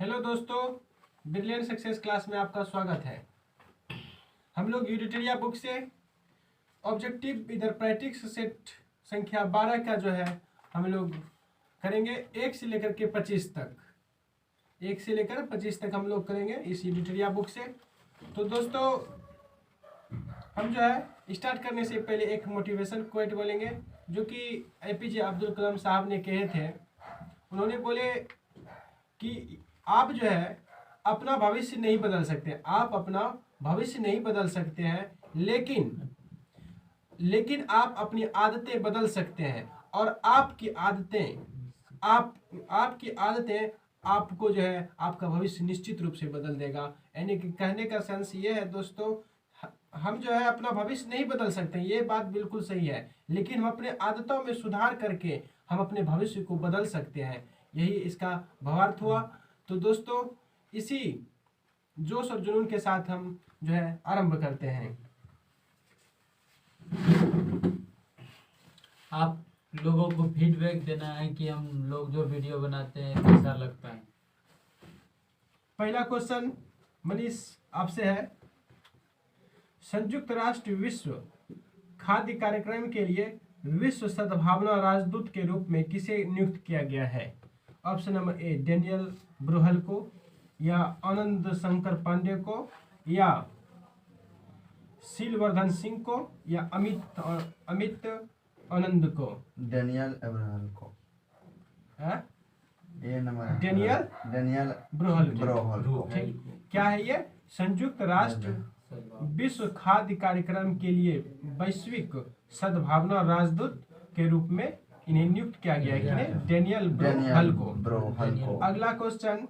Hello दोस्तों, brilliant success class में आपका स्वागत है। हम लोग यूरिटरिया बुक से ऑब्जेक्टिव इधर प्रैक्टिस सेट संख्या 12 का जो है हम लोग करेंगे 1 से लेकर के 25 तक। 1 से लेकर 25 तक हम लोग करेंगे इस यूरिटरिया बुक से। तो दोस्तों, हम जो है स्टार्ट करने से पहले एक मोटिवेशन कोट बोलेंगे जो कि एपीजे अब्दुल कलाम साहब ने कहे थे। उन्होंने बोले कि आप जो है अपना भविष्य नहीं बदल सकते, आप अपना भविष्य नहीं बदल सकते हैं, लेकिन आप अपनी आदतें बदल सकते हैं। और आपकी आदतें आपको जो है आपका भविष्य निश्चित रूप से बदल देगा। यानी कि कहने का सेंस ये है दोस्तों, हम जो है अपना भविष्य नहीं बदल सकते, ये बात बिल्कुल सही है, लेकिन हम अपने आदतों में सुधार करके हम अपने भविष्य को बदल सकते हैं। यही इसका भावार्थ हुआ। तो दोस्तों, इसी जोश और जुनून के साथ हम जो है आरंभ करते हैं। आप लोगों को फीडबैक देना है कि हम लोग जो वीडियो बनाते हैं कैसा लगता है। पहला क्वेश्चन मनीष आपसे है, संयुक्त राष्ट्र विश्व खाद्य कार्यक्रम के लिए विश्व सद्भावना राजदूत के रूप में किसे नियुक्त किया गया है? ऑप्शन नंबर ए डेनियल ब्रुहल को, या आनंद शंकर पांडे को, या शीलवर्धन सिंह को, या अमित आनंद को। डेनियल ब्रुहल को है? ये नंबर डेनियल ब्रुहल को। ठीक, क्या है ये? संयुक्त राष्ट्र विश्व खाद्य कार्यक्रम के लिए वैश्विक सद्भावना राजदूत के रूप में इन्हें नियुक्त किया गया है, डेनियल ब्रुहल को। अगला क्वेश्चन,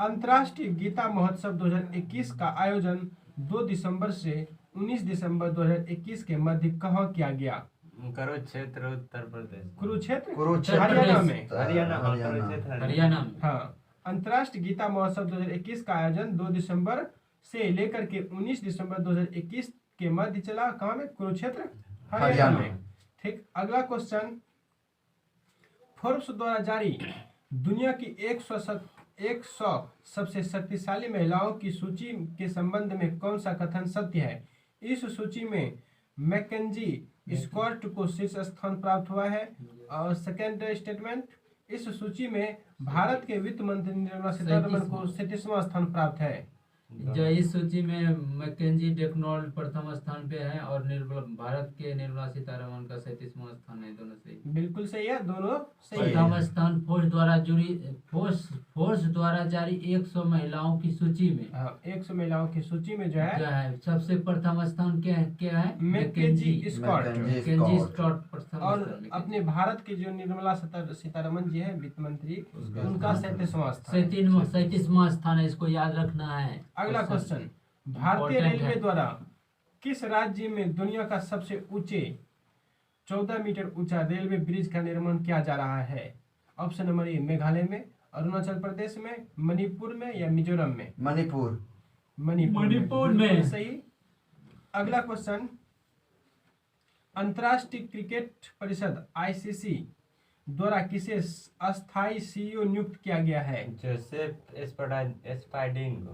अंतर्राष्ट्रीय गीता महोत्सव 2021 का आयोजन 2 दिसंबर से 19 दिसंबर 2021 के मध्य कहाँ किया गया? कुरुक्षेत्र, उत्तर प्रदेश। कुरुक्षेत्र हरियाणा में। हरियाणा में। हाँ, अंतर्राष्ट्रीय गीता महोत्सव 2021 का आयोजन 2 दिसंबर से लेकर के 19 दिसंबर 2021 के मध्य चला। कहाँ में? कुरुक्षेत्र हरियाणा में। ठीक, अगला क्वेश्चन, फोर्ब्स द्वारा जारी दुनिया की 100 सबसे शक्तिशाली महिलाओं की सूची के संबंध में कौन सा कथन सत्य है? इस सूची में मैकेंजी स्कॉट को शीर्ष स्थान प्राप्त हुआ है। और सेकेंड स्टेटमेंट, इस सूची में भारत के वित्त मंत्री निर्मला सीतारमण को 37वां स्थान प्राप्त है। जो इस सूची में मैकेंजी डेकनॉल्ड प्रथम स्थान पे है और भारत के निर्मला सीतारमण का 37वां स्थान है। दोनों सही, बिल्कुल सही है, दोनों सही है। प्रथम स्थान फोर्स द्वारा जारी 100 महिलाओं की सूची में। 100 महिलाओं की सूची में जो है सबसे प्रथम स्थान क्या है? मैकेंजी स्कॉट प्रथम और स्थान। अपने भारत के जो निर्मला सीतारमण जी है वित्त मंत्री, उनका 37वां स्थान। 37वां स्थान है, इसको याद रखना है। अगला क्वेश्चन, भारतीय रेलवे द्वारा किस राज्य में दुनिया का सबसे ऊंचे 14 मीटर ऊंचा रेलवे ब्रिज का निर्माण किया जा रहा है? ऑप्शन नंबर ए मेघालय में, अरुणाचल प्रदेश में, मणिपुर में, या मिजोरम में। मणिपुर में सही। अगला क्वेश्चन, अंतर्राष्ट्रीय क्रिकेट परिषद आईसीसी द्वारा किसे अस्थायी सीईओ नियुक्त किया गया है? जोसेफ एस्पार्डिन।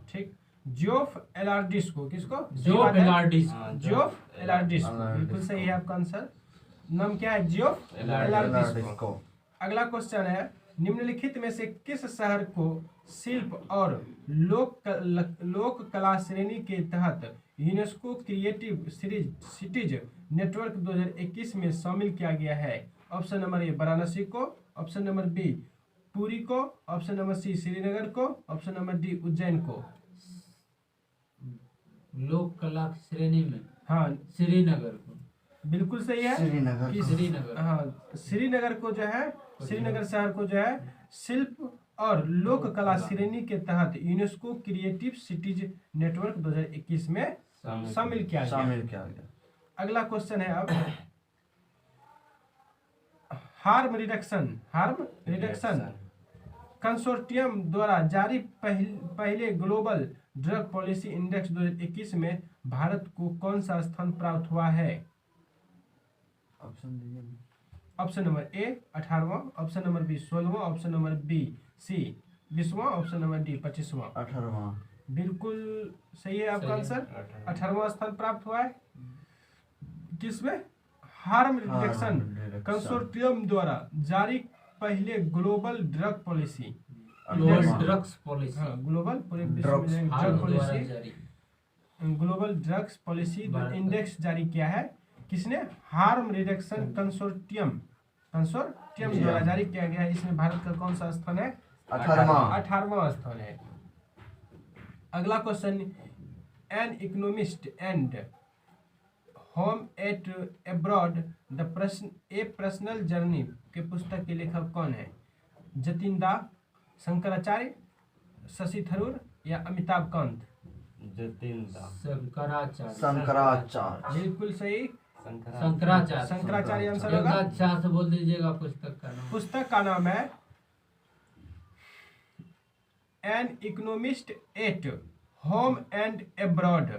ठीक, जियोफ एलार्डिस को। किसको? जियोफ एलार्डिस को। बिल्कुल सही है आपका आंसर। नाम क्या है? जियोफ एलार्डिस को। अगला क्वेश्चन है, निम्नलिखित में से किस शहर को शिल्प और लोक कला श्रेणी के तहत यूनेस्को क्रिएटिव सिटीज नेटवर्क 2021 में शामिल किया गया है? ऑप्शन नंबर ए वाराणसी को, ऑप्शन नंबर बी पुरी को, ऑप्शन नंबर सी श्रीनगर को, ऑप्शन नंबर डी उज्जैन को। लोक कला श्रेणी में हाँ, श्रीनगर को। बिल्कुल सही है। श्रीनगर। हाँ, श्रीनगर को जो है, श्रीनगर शहर को जो है शिल्प और लोक कला श्रेणी के तहत यूनेस्को क्रिएटिव सिटीज नेटवर्क 2021 में शामिल किया गया। अगला क्वेश्चन है अब, हार्म रिडक्शन कंसोर्टियम द्वारा जारी पहले ग्लोबल ड्रग पॉलिसी इंडेक्स 2021 में भारत को कौन सा स्थान प्राप्त हुआ है? ऑप्शन ऑप्शन नंबर ए 18वां, ऑप्शन नंबर बी 16वां, ऑप्शन नंबर बी सी 20वां, ऑप्शन नंबर डी 25वां। 18वां। बिल्कुल सही है आपका सही है। आंसर। 18वां स्थान प्राप्त हुआ है किसमें? हार्म रिडक्शन कंसोर्टियम द्वारा जारी पहले ग्लोबल ड्रग पॉलिसी। ग्लोबल हाँ। ड्रग्स पॉलिसी हाँ, ग्लोबल पूरे विश्व ड्रग्स में हाल ड्रग द्वारा पॉलिसी, जारी ग्लोबल ड्रग्स पॉलिसी भारत का। इंडेक्स जारी किया है किसने? हार्म रिडक्शन कंसोर्टियम जी द्वारा हाँ। जारी किया गया है। इसमें भारत का कौन सा स्थान है? 18वां। 18वां स्थान है। अगला question, an economist and home at abroad the personal journey के पुस्तक के लेखक कौन है? जतिन दा, शंकराचार्य, शशि थरूर या अमिताभ कांत? जतिन दा शंकराचार्य शंकराचार्य। बिल्कुल सही, शंकराचार्य शंकराचार्य आंसर एक होगा। अच्छा से बोल दीजिएगा पुस्तक का नाम। पुस्तक का नाम है an economist at home and abroad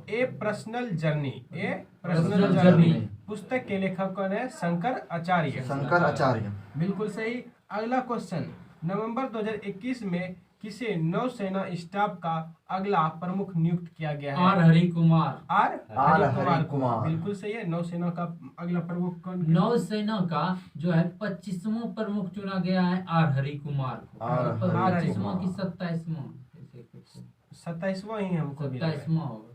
A personal journey. Personal journey. पुस्तक के लेखक कौन है? शंकर आचार्य। शंकराचार्य। बिल्कुल सही। अगला क्वेश्चन, नवंबर 2021 में किसे नौसेना स्टाफ का अगला प्रमुख नियुक्त किया गया है? R Hari Kumar. R R Hari Kumar Hari को। कुमार। बिल्कुल सही है। नौसेना का अगला प्रमुख कौन? नौसेना का जो है 25वां प्रमुख चुना गया है आर हरि कुमार को। आर हरि 25वां की कुमार। 27वां ऐसे कुछ 27वां ही हमको भी लगा है। 27वां होगा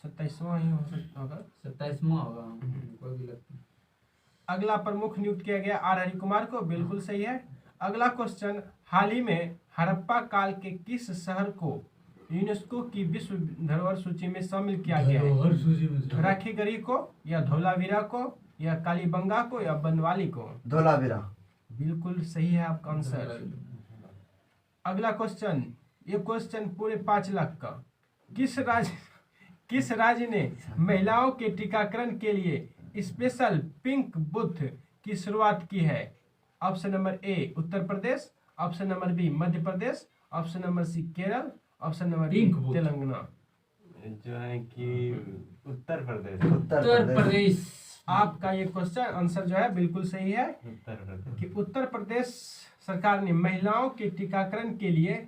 27वां ही होगा। 27वां होगा कोई भी लगता है। अगला प्रमुख नियुक्त किया गया आर हरि कुमार को। बिल्कुल सही है। अगला क्वेश्चन, हाल ही में हड़प्पा काल के किस शहर को यूनेस्को की विश्व धरोहर सूची में शामिल किया गया है? हर सूची में से। राखीगढ़ी को या धौलावीरा को या कालीबंगा को या बनवाली को? धोलावीरा। बिल्कुल सही है आपका आंसर। अगला क्वेश्चन, ये क्वेश्चन पूरे 5 लाख का। किस राज्य ने महिलाओं के टीकाकरण के लिए स्पेशल पिंक बूथ की शुरुआत की है? Option number A Uttar Pradesh, option number B Madhya Pradesh, option number C Kerala, option number D pink booth. Telangana. जो है कि उत्तर प्रदेश। उत्तर प्रदेश। आपका ये क्वेश्चन आंसर जो है बिल्कुल सही है उत्तर प्रदेश। कि उत्तर प्रदेश सरकार ने महिलाओं के टीकाकरण के लिए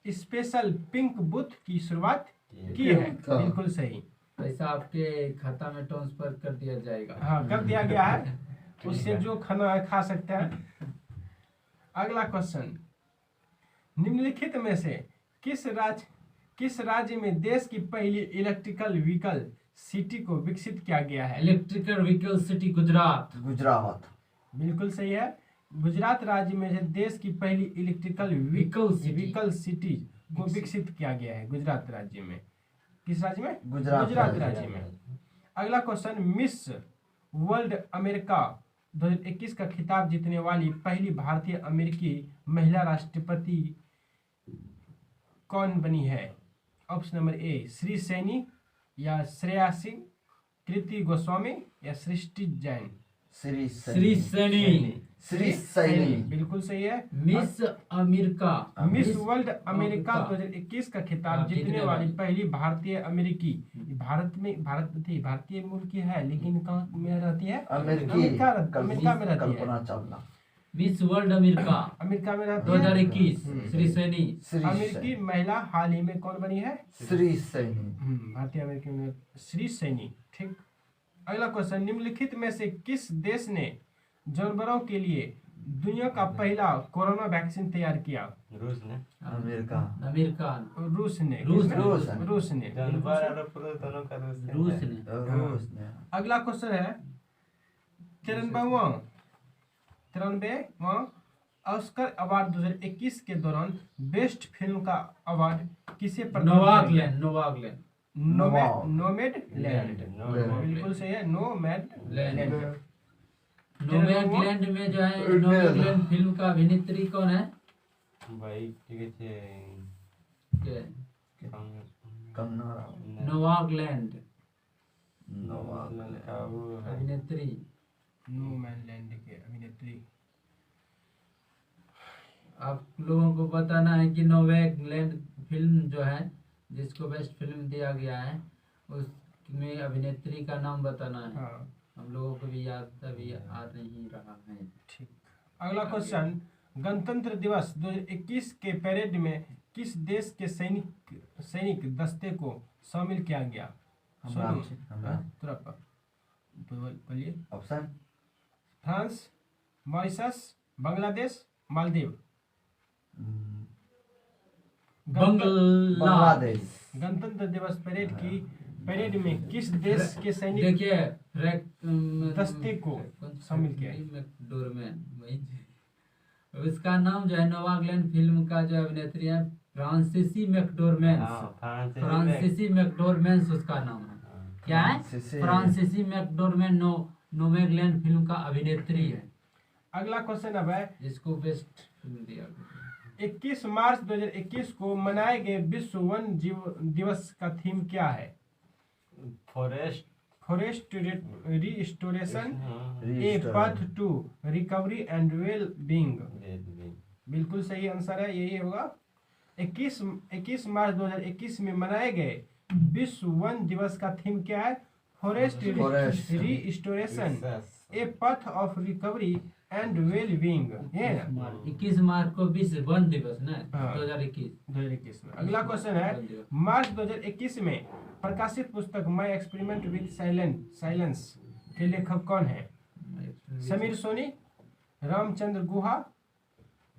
स्पेशल पिंक बूथ की शुरुआत की है। बिल्कुल सही। पैसा आपके खाता में ट्रांसफर कर दिया जाएगा। हाँ, कर दिया गया है। उससे जो खाना है खा सकते हैं। अगला क्वेश्चन, निम्नलिखित में से किस राज्य में देश की पहली इलेक्ट्रिकल व्हीकल सिटी को विकसित किया गया है? Electrical vehicle city Gujarat. Gujarat. बिल्कुल सही है। गुजरात राज्य में से देश की पहली इलेक्ट्रिकल व्हीकल सिटी को विकसित किया गया है गुजरात राज्य में। किस राज्य में? गुजरात राज्य में। अगला क्वेश्चन, मिस वर्ल्ड अमेरिका 2021 का खिताब जीतने वाली पहली भारतीय अमेरिकी महिला राष्ट्रपति कौन बनी है? ऑप्शन नंबर ए श्री सैनी या श्रेया सिंह, कृति गोस्वामी या सृष्टि जैन? श्री श्री सैनी। श्री सैनी। बिल्कुल सही है। Miss America. Miss world America 2021 का खिताब जीतने वाली पहली भारतीय अमेरिकी, भारतीय मूल की है लेकिन कहाँ में रहती है? अमेरिका में रहती है। Kalpana Chawla. Miss world America America में रहती है। 2021 श्री सैनी। अमेरिकी महिला हाल ही में कौन बनी है? श्री सैनी। भारतीय अमेरिकी में श्री सैनी। ठीक। अगला क्वेश्चन, निम्नलिखित में से किस देश ने जानवरों के लिए दुनिया का पहला कोरोना वैक्सीन तैयार किया? रूस ने। अमेरिका। रूस ने। रूस ने। जानवर और पुरुष दोनों का रूस ने। रूस ने। अगला क्वेश्चन है 93वां ऑस्कर अवार्ड 2021 के दौरान बेस्ट फिल्म का अवार्ड किसे प्रदान किया? नोमैडलैंड। बिल्कुल सही है। नोमैडलैंड। नोमैडलैंड में जो है नोमैडलैंड फिल्म का अभिनेत्री कौन है? भाई ठीक है कंगना नोवागलैंड का वो है। अभिनेत्री। नोमैडलैंड के अभिनेत्री। आप लोगों को बताना है कि नोवैगलैंड फिल्म जो है जिसको बेस्ट फिल्म दिया गया है उसमें अभिनेत्री का नाम बताना है। हाँ, हम लोगों को भी याद अभी आ नहीं रहा है। ठीक। अगला क्वेश्चन, गणतंत्र दिवस 2021 के परेड में किस देश के सैनिक दस्ते को शामिल किया गया? हमरा- सोनू, हमरा। हाँ, तुरंत बोलिए। Option France, Mauritius, Bangladesh, Maldives. Bangladesh. गणतंत्र दिवस परेड में किस देश के सैनिक देखिए दस्ते को शामिल किया है? मैकडोरमैन, उसका नाम जो है नोवाग्लैंड फिल्म का जो अभिनेत्री है फ्रांसीसी मैकडोरमैन। फ्रांसीसी मैकडोरमैन उसका नाम है। क्या है? फ्रांसीसी मैकडोरमैन नोवाग्लैंड फिल्म का अभिनेत्री है। अगला क्वेश्चन अब है, जिसको बेस्ट फिल्म दिया गया। 21 मार्च 2021 को मनाए गए विश्व वन दिवस का थीम क्या है? Forest restoration, a path to recovery and well being. बिल्कुल सही आंसर है, यही होगा। 21 मार्च 2021 में मनाए गए विश्व वन दिवस का थीम क्या है? Forest restoration, a path of recovery and well being. ये ना 21 मार्च को विश्व वन दिवस ना हाँ। 2021 में। अगला क्वेश्चन है, मार्च 2021 में प्रकाशित पुस्तक माय एक्सपेरिमेंट विद साइलेंस के लेखक कौन है? समीर सोनी, रामचंद्र गुहा,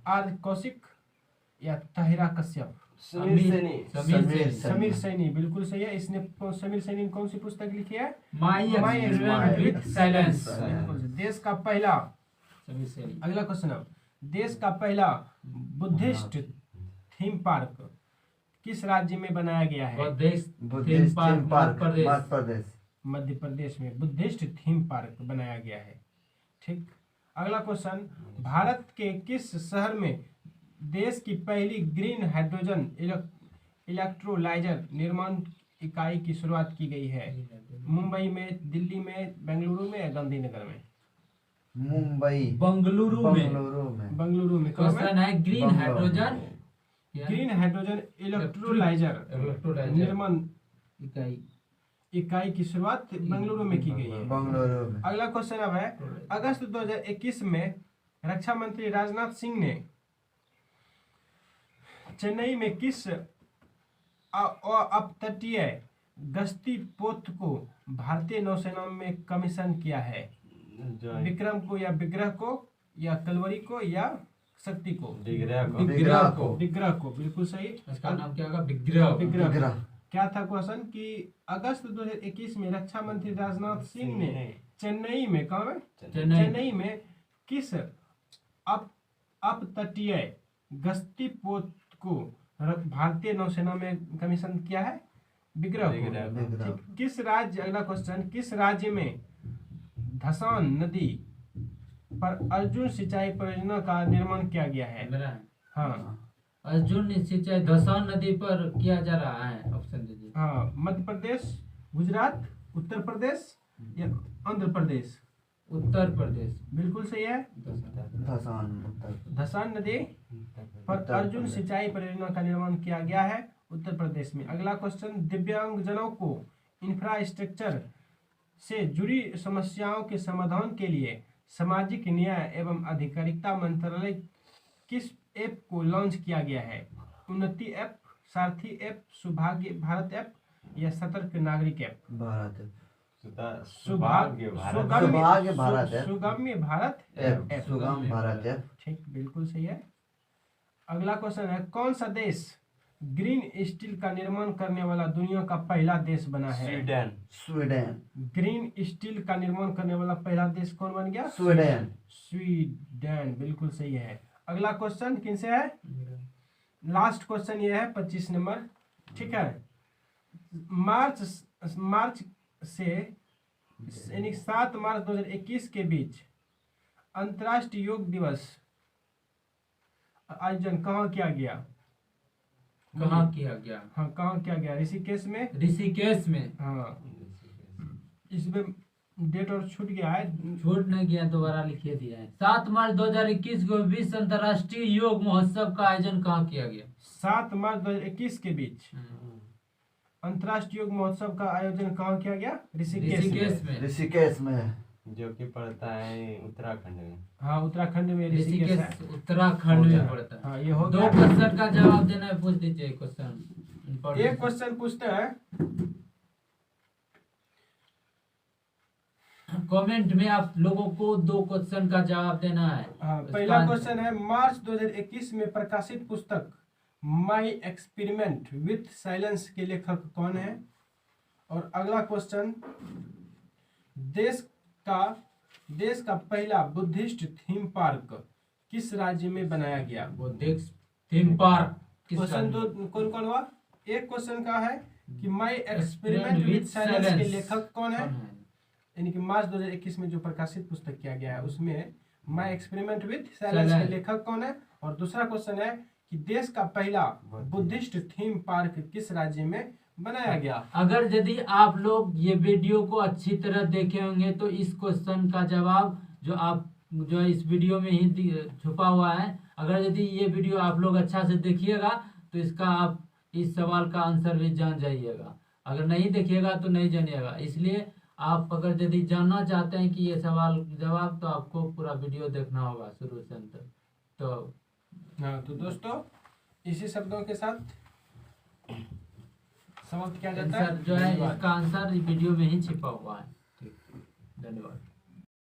आर कौशिक या ताहिरा कश्यप? समीर सैनी बिल्कुल सही है। इसने समीर सैनी ने कौन सी पुस्तक लिखी है? My experiment with silence. देश का पहला, समीर सैनी। अगला क्वेश्चन है, देश का पहला बुद्धिस्ट थीम पार्क किस राज्य में बनाया गया है? Buddhist theme park Madhya Pradesh. Madhya Pradesh में बुद्धिस्ट थीम पार्क बनाया गया है। ठीक। अगला क्वेश्चन, भारत के किस शहर में देश की पहली ग्रीन हाइड्रोजन इलेक्ट्रोलाइजर निर्माण इकाई की शुरुआत की गई है? मुंबई में, दिल्ली में, बेंगलुरु में या गांधीनगर में? मुंबई, बंगलुरु में। बेंगलुरु में। क्वेश्चन है ग्रीन हाइड्रोजन इलेक्ट्रोलाइजर निर्माण इकाई की शुरुआत बेंगलुरु में की गई है। बेंगलुरु में। अगला क्वेश्चन अब है, अगस्त 2021 में रक्षा मंत्री राजनाथ सिंह ने चेन्नई में किस अपतटीय गश्ती पोत को भारतीय नौसेना में कमीशन किया है? विक्रम को या विग्रह को या कलवरी को या शक्ति को? विग्रह को बिल्कुल सही। इसका नाम क्या होगा? विग्रह। क्या था क्वेश्चन कि अगस्त 2021 में रक्षा मंत्री राजनाथ सिंह ने चेन्नई में, कहाँ में? चेन्नई में किस अपतटीय गश्ती पोत को भारतीय नौसेना में कमीशन किया है? विग्रह को। किस राज्य, अगला क्वेश्चन, किस राज्य में धसान नदी पर अर्जुन सिंचाई परियोजना का निर्माण किया गया है? हाँ, अर्जुन सिंचाई धसान नदी पर किया जा रहा है। ऑप्शन दीजिए। हाँ, मध्य प्रदेश, गुजरात, उत्तर प्रदेश या आंध्र प्रदेश? उत्तर प्रदेश। बिल्कुल सही है। धसान नदी पर अर्जुन सिंचाई परियोजना का निर्माण किया गया है उत्तर प्रदेश में। अगला क्वेश्चन, दिव्यांगजनों को इंफ्रास्ट्रक्चर से जुड़ी समस्याओं के समाधान के लिए सामाजिक न्याय एवं अधिकारिता मंत्रालय किस ऐप को लॉन्च किया गया है? उन्नति ऐप, सारथी ऐप, सौभाग्य भारत ऐप या सतर्क नागरिक ऐप? सुगम्य भारत ऐप। ठीक, बिल्कुल सही है। अगला क्वेश्चन है, कौन सा देश ग्रीन स्टील का निर्माण करने वाला दुनिया का पहला देश बना है? स्वीडन। ग्रीन स्टील का निर्माण करने वाला पहला देश कौन बन गया? स्वीडन। बिल्कुल सही है। अगला क्वेश्चन किनसे है? लास्ट क्वेश्चन ये है 25 नंबर। ठीक है। मार्च से यानी 7 मार्च 2021 के बीच अंतर्राष्ट्रीय योग दिवस आयोजन कहाँ किया गया? कहाँ किया गया? हाँ, कहाँ किया गया? ऋषिकेश में। ऋषिकेश में। हाँ, इसमें डेट और छूट गया है। छूट नहीं गया, दोबारा लिखिए दिया है। 7 मार्च 2021 को विश्व अंतर्राष्ट्रीय योग महोत्सव का आयोजन कहाँ किया गया? 7 मार्च 2021 के बीच अंतर्राष्ट्रीय योग महोत्सव का आयोजन कहाँ किया गया? ऋषिकेश में। ऋषिकेश में। जो कि पड़ता है उत्तराखंड में। हाँ, उत्तराखंड में ऋषिकेश है। ऋषिकेश उत्तराखंड में पड़ता है। हाँ, ये हो दो गया। क्वेश्चन का जवाब देना है, पूछ दीजिए क्वेश्चन। एक क्वेश्चन पूछते हैं, कमेंट में आप लोगों को 2 क्वेश्चन का जवाब देना है। हाँ, पहला क्वेश्चन है, मार्च 2021 में प्रकाशित पुस्तक माई एक्सपेरिमेंट विथ साइलेंस के लेखक कौन है? और अगला क्वेश्चन, देश का पहला बुद्धिस्ट थीम पार्क किस राज्य में बनाया गया? बुद्धिस्ट थीम पार्क क्वेश्चन तो कौन कौन हुआ? एक क्वेश्चन का है कि माई एक्सपेरिमेंट विथ साइलेंस के लेखक कौन है? यानी कि मार्च 2021 में जो प्रकाशित पुस्तक किया गया है उसमें माई एक्सपेरिमेंट विथ साइलेंस के लेखक कौन है? और दूसरा क्वेश्चन है कि देश का पहला बुद्धिस्ट थीम पार्क किस राज्य में बनाया गया? अगर यदि आप लोग ये वीडियो को अच्छी तरह देखे होंगे तो इस क्वेश्चन का जवाब जो इस वीडियो में ही छुपा हुआ है, अगर यदि ये वीडियो आप लोग अच्छा से देखिएगा तो इसका आप इस सवाल का आंसर भी जान जाइएगा। अगर नहीं देखिएगा तो नहीं जानिएगा। इसलिए आप अगर यदि जानना चाहते हैं कि ये सवाल जवाब, तो आपको पूरा वीडियो देखना होगा शुरू से अंत तक। तो हाँ, तो दोस्तों इसी शब्दों के साथ समाप्त किया जाता है। आंसर जो है इसका आंसर वीडियो में ही छिपा हुआ है। ठीक, धन्यवाद।